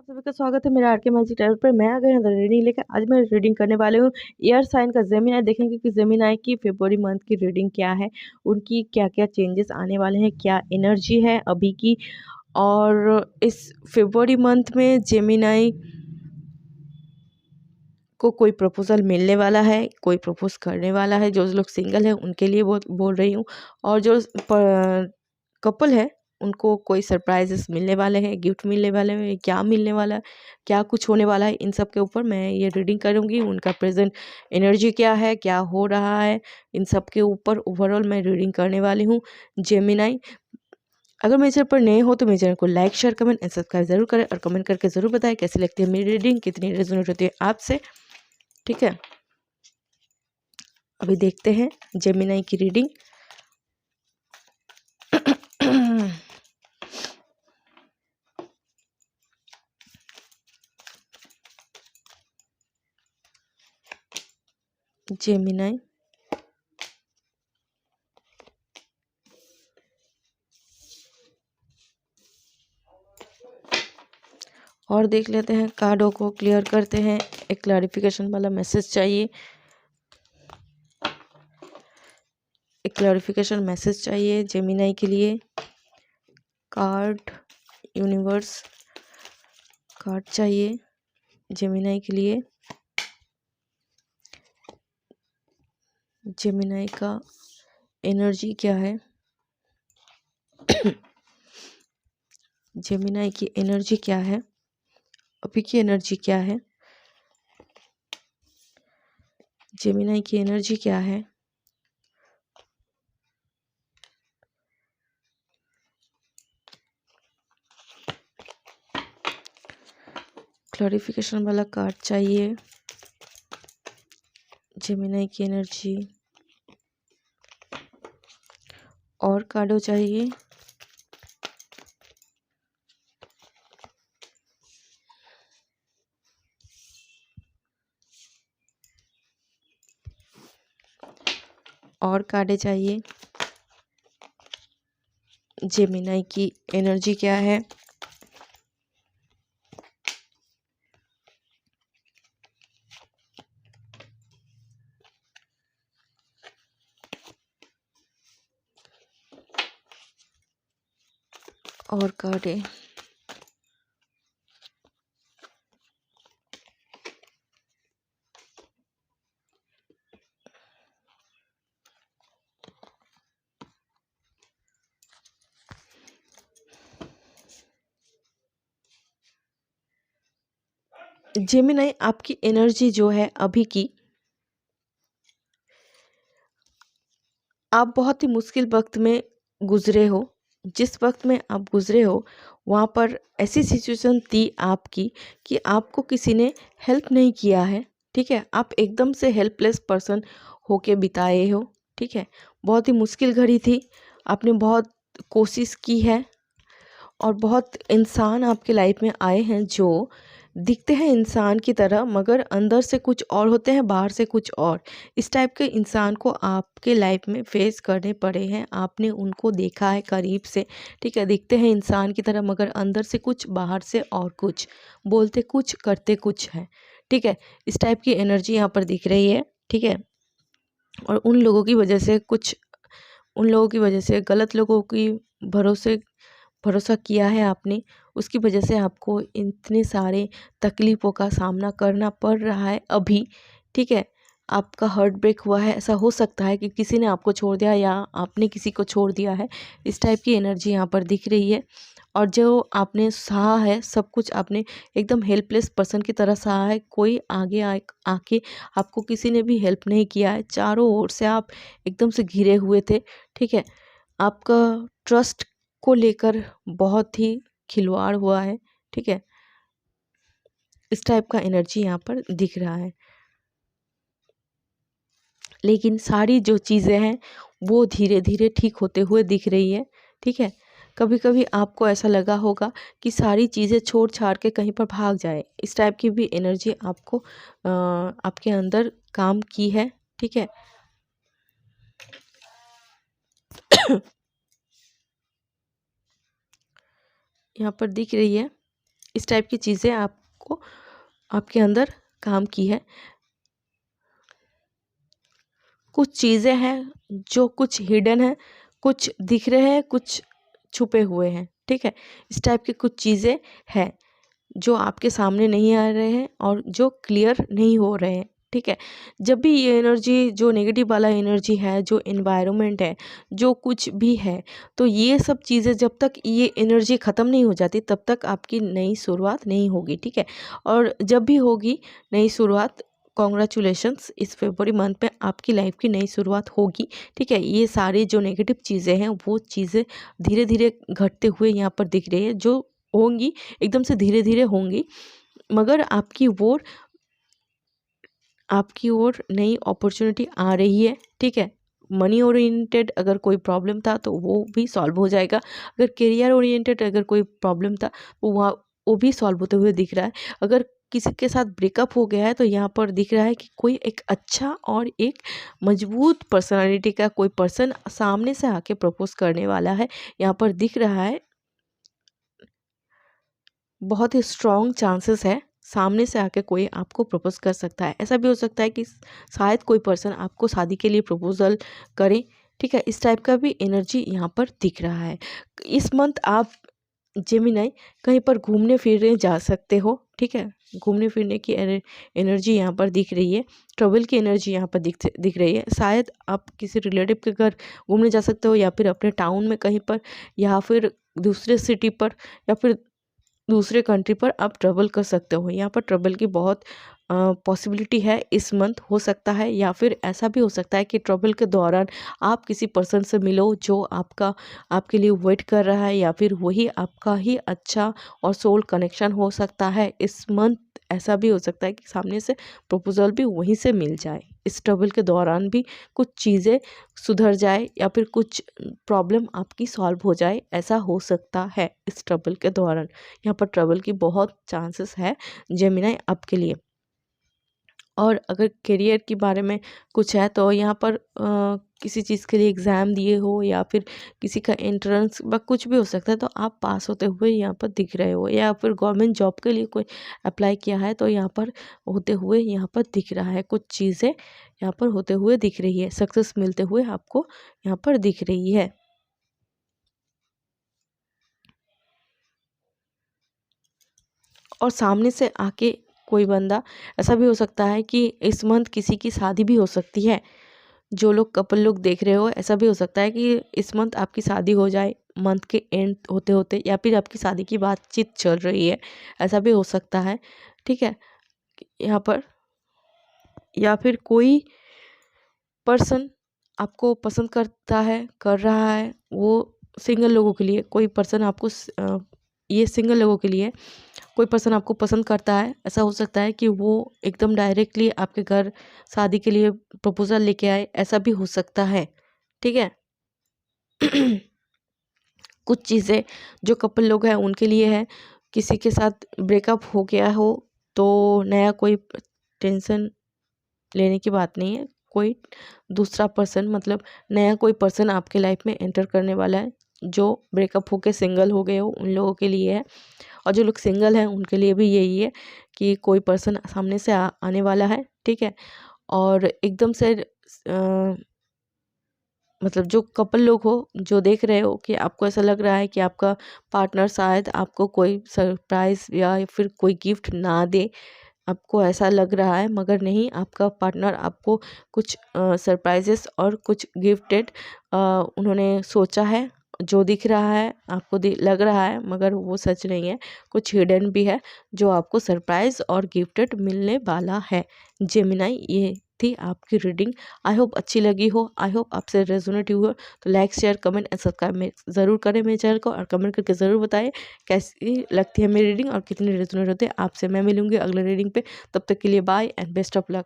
आप सभी का स्वागत है मेरा आर के मैजिक टैरोट पर। मैं आ गई हूँ रीडिंग लेकर। आज मैं रीडिंग करने वाले हूँ एयर साइन का जेमिनी। देखेंगे कि जेमिनी की फरवरी मंथ की रीडिंग क्या है, उनकी क्या क्या चेंजेस आने वाले हैं, क्या एनर्जी है अभी की। और इस फरवरी मंथ में जेमिनी को कोई प्रपोजल मिलने वाला है, कोई प्रपोज करने वाला है। जो लोग सिंगल है उनके लिए बहुत बोल रही हूँ, और जो कपल है उनको कोई सरप्राइजेस मिलने वाले हैं, गिफ्ट मिलने वाले हैं, क्या मिलने वाला है, क्या कुछ होने वाला है, इन सब के ऊपर मैं ये रीडिंग करूँगी। उनका प्रेजेंट एनर्जी क्या है, क्या हो रहा है, इन सब के ऊपर ओवरऑल मैं रीडिंग करने वाली हूँ जेमिनी। अगर मेरे चैनल पर नए हो तो मेरे चैनल को like share comment and subscribe जरूर करें, और कमेंट करके ज़रूर बताएं कैसी लगती है मेरी रीडिंग, कितनी रेजोनेट होती है आपसे। ठीक है, अभी देखते हैं जेमिनी की रीडिंग। जेमिनी और देख लेते हैं, कार्डों को क्लियर करते हैं। एक क्लैरिफिकेशन वाला मैसेज चाहिए, एक क्लैरिफिकेशन मैसेज चाहिए जेमिनी के लिए। कार्ड यूनिवर्स कार्ड चाहिए जेमिनी के लिए। जेमिनी का एनर्जी क्या है, जेमिनी की एनर्जी क्या है, अभी की एनर्जी क्या है, जेमिनी की एनर्जी क्या है। क्लैरिफिकेशन वाला कार्ड चाहिए जेमिनी की एनर्जी, और कार्डो चाहिए। और कार्डे चाहिए। जेमिनी की एनर्जी क्या है, और कार्डे। जेमिनी आपकी एनर्जी जो है अभी की, आप बहुत ही मुश्किल वक्त में गुजरे हो। जिस वक्त में आप गुजरे हो वहाँ पर ऐसी सिचुएशन थी आपकी कि आपको किसी ने हेल्प नहीं किया है। ठीक है, आप एकदम से हेल्पलेस पर्सन होके बिताए हो। ठीक है, बहुत ही मुश्किल घड़ी थी, आपने बहुत कोशिश की है, और बहुत इंसान आपके लाइफ में आए हैं जो दिखते हैं इंसान की तरह, मगर अंदर से कुछ और होते हैं, बाहर से कुछ और। इस टाइप के इंसान को आपके लाइफ में फेस करने पड़े हैं, आपने उनको देखा है करीब से। ठीक है, दिखते हैं इंसान की तरह मगर अंदर से कुछ, बाहर से और कुछ, बोलते कुछ करते कुछ है। ठीक है, इस टाइप की एनर्जी यहाँ पर दिख रही है। ठीक है, और उन लोगों की वजह से कुछ, उन लोगों की वजह से, गलत लोगों की भरोसा किया है आपने, उसकी वजह से आपको इतने सारे तकलीफ़ों का सामना करना पड़ रहा है अभी। ठीक है, आपका हार्ट ब्रेक हुआ है, ऐसा हो सकता है कि किसी ने आपको छोड़ दिया या आपने किसी को छोड़ दिया है। इस टाइप की एनर्जी यहाँ पर दिख रही है। और जो आपने सहा है सब कुछ, आपने एकदम हेल्पलेस पर्सन की तरह सहा है। कोई आगे आके आपको किसी ने भी हेल्प नहीं किया है, चारों ओर से आप एकदम से घिरे हुए थे। ठीक है, आपका ट्रस्ट को लेकर बहुत ही खिलवाड़ हुआ है। ठीक है, इस टाइप का एनर्जी यहाँ पर दिख रहा है। लेकिन सारी जो चीज़ें हैं वो धीरे धीरे ठीक होते हुए दिख रही है। ठीक है, कभी कभी आपको ऐसा लगा होगा कि सारी चीज़ें छोड़ छाड़ के कहीं पर भाग जाए, इस टाइप की भी एनर्जी आपको आपके अंदर काम की है। ठीक है, यहाँ पर दिख रही है इस टाइप की चीज़ें आपको आपके अंदर काम की है। कुछ चीज़ें हैं जो कुछ हिडन है, कुछ दिख रहे हैं, कुछ छुपे हुए हैं, ठीक है। इस टाइप की कुछ चीज़ें हैं जो आपके सामने नहीं आ रहे हैं और जो क्लियर नहीं हो रहे हैं, ठीक है। जब भी ये एनर्जी, जो नेगेटिव वाला एनर्जी है, जो एनवायरनमेंट है, जो कुछ भी है, तो ये सब चीज़ें जब तक ये एनर्जी ख़त्म नहीं हो जाती तब तक आपकी नई शुरुआत नहीं होगी, ठीक है। और जब भी होगी नई शुरुआत, कॉन्ग्रेचुलेशंस, इस फरवरी मंथ में आपकी लाइफ की नई शुरुआत होगी, ठीक है। ये सारी जो नेगेटिव चीज़ें हैं वो चीज़ें धीरे धीरे घटते हुए यहाँ पर दिख रही है, जो होंगी एकदम से धीरे धीरे होंगी, मगर आपकी ओर नई अपॉर्चुनिटी आ रही है, ठीक है। मनी ओरिएंटेड अगर कोई प्रॉब्लम था तो वो भी सॉल्व हो जाएगा। अगर करियर ओरिएंटेड अगर कोई प्रॉब्लम था तो वहाँ वो भी सॉल्व होते हुए दिख रहा है। अगर किसी के साथ ब्रेकअप हो गया है तो यहाँ पर दिख रहा है कि कोई एक अच्छा और एक मजबूत पर्सनालिटी का कोई पर्सन सामने से आके प्रपोज करने वाला है, यहाँ पर दिख रहा है। बहुत ही स्ट्रॉन्ग चांसेस है सामने से आके कोई आपको प्रपोज कर सकता है। ऐसा भी हो सकता है कि शायद कोई पर्सन आपको शादी के लिए प्रपोजल करे, ठीक है। इस टाइप का भी एनर्जी यहाँ पर दिख रहा है। इस मंथ आप जेमिनाई कहीं पर घूमने फिरने जा सकते हो, ठीक है। घूमने फिरने की एनर्जी यहाँ पर दिख रही है। ट्रैवल की एनर्जी यहाँ पर दिख रही है। शायद आप किसी रिलेटिव के घर घूमने जा सकते हो, या फिर अपने टाउन में कहीं पर, या फिर दूसरे सिटी पर, या फिर दूसरे कंट्री पर आप ट्रैवल कर सकते हो। यहाँ पर ट्रैवल की बहुत पॉसिबिलिटी है इस मंथ, हो सकता है। या फिर ऐसा भी हो सकता है कि ट्रैवल के दौरान आप किसी पर्सन से मिलो जो आपके लिए वेट कर रहा है, या फिर वही आपका ही अच्छा और सोल कनेक्शन हो सकता है इस मंथ। ऐसा भी हो सकता है कि सामने से प्रपोजल भी वहीं से मिल जाए। इस ट्रैवल के दौरान भी कुछ चीज़ें सुधर जाए, या फिर कुछ प्रॉब्लम आपकी सॉल्व हो जाए, ऐसा हो सकता है इस ट्रैवल के दौरान। यहाँ पर ट्रैवल की बहुत चांसेस है जेमिनाई आपके लिए। और अगर करियर के बारे में कुछ है तो यहाँ पर किसी चीज़ के लिए एग्ज़ाम दिए हो, या फिर किसी का एंट्रेंस व कुछ भी हो सकता है, तो आप पास होते हुए यहाँ पर दिख रहे हो। या फिर गवर्नमेंट जॉब के लिए कोई अप्लाई किया है तो यहाँ पर होते हुए यहाँ पर दिख रहा है। कुछ चीज़ें यहाँ पर होते हुए दिख रही है, सक्सेस मिलते हुए आपको यहाँ पर दिख रही है। और सामने से आके कोई बंदा, ऐसा भी हो सकता है कि इस मंथ किसी की शादी भी हो सकती है। जो लोग कपल लोग देख रहे हो, ऐसा भी हो सकता है कि इस मंथ आपकी शादी हो जाए, मंथ के एंड होते होते, या फिर आपकी शादी की बातचीत चल रही है, ऐसा भी हो सकता है, ठीक है। यहाँ पर या फिर कोई पर्सन आपको पसंद करता है, कर रहा है, वो सिंगल लोगों के लिए कोई पर्सन आपको ये सिंगल लोगों के लिए कोई पर्सन आपको पसंद करता है। ऐसा हो सकता है कि वो एकदम डायरेक्टली आपके घर शादी के लिए प्रपोजल लेके आए, ऐसा भी हो सकता है, ठीक है। कुछ चीज़ें जो कपल लोग हैं उनके लिए है। किसी के साथ ब्रेकअप हो गया हो तो नया कोई टेंशन लेने की बात नहीं है। कोई दूसरा पर्सन, मतलब नया कोई पर्सन आपके लाइफ में एंटर करने वाला है। जो ब्रेकअप होके सिंगल हो गए हो उन लोगों के लिए है, और जो लोग सिंगल हैं उनके लिए भी यही है कि कोई पर्सन सामने से आने वाला है, ठीक है। और एकदम से मतलब जो कपल लोग हो, जो देख रहे हो कि आपको ऐसा लग रहा है कि आपका पार्टनर शायद आपको कोई सरप्राइज़ या फिर कोई गिफ्ट ना दे, आपको ऐसा लग रहा है, मगर नहीं, आपका पार्टनर आपको कुछ सरप्राइजेस और कुछ गिफ्टेड उन्होंने सोचा है। जो दिख रहा है आपको लग रहा है, मगर वो सच नहीं है, कुछ हिडन भी है जो आपको सरप्राइज और गिफ्टेड मिलने वाला है। जेमिनाई, ये थी आपकी रीडिंग। आई होप अच्छी लगी हो, आई होप आपसे रेजोनेट हुआ। तो like, share, comment and subscribe में ज़रूर करें मेरे चैनल को, और कमेंट करके ज़रूर बताएं कैसी लगती है मेरी रीडिंग और कितनी रेजोनेट होते हैं आपसे। मैं मिलूंगी अगले रीडिंग पे, तब तक के लिए bye and best of luck.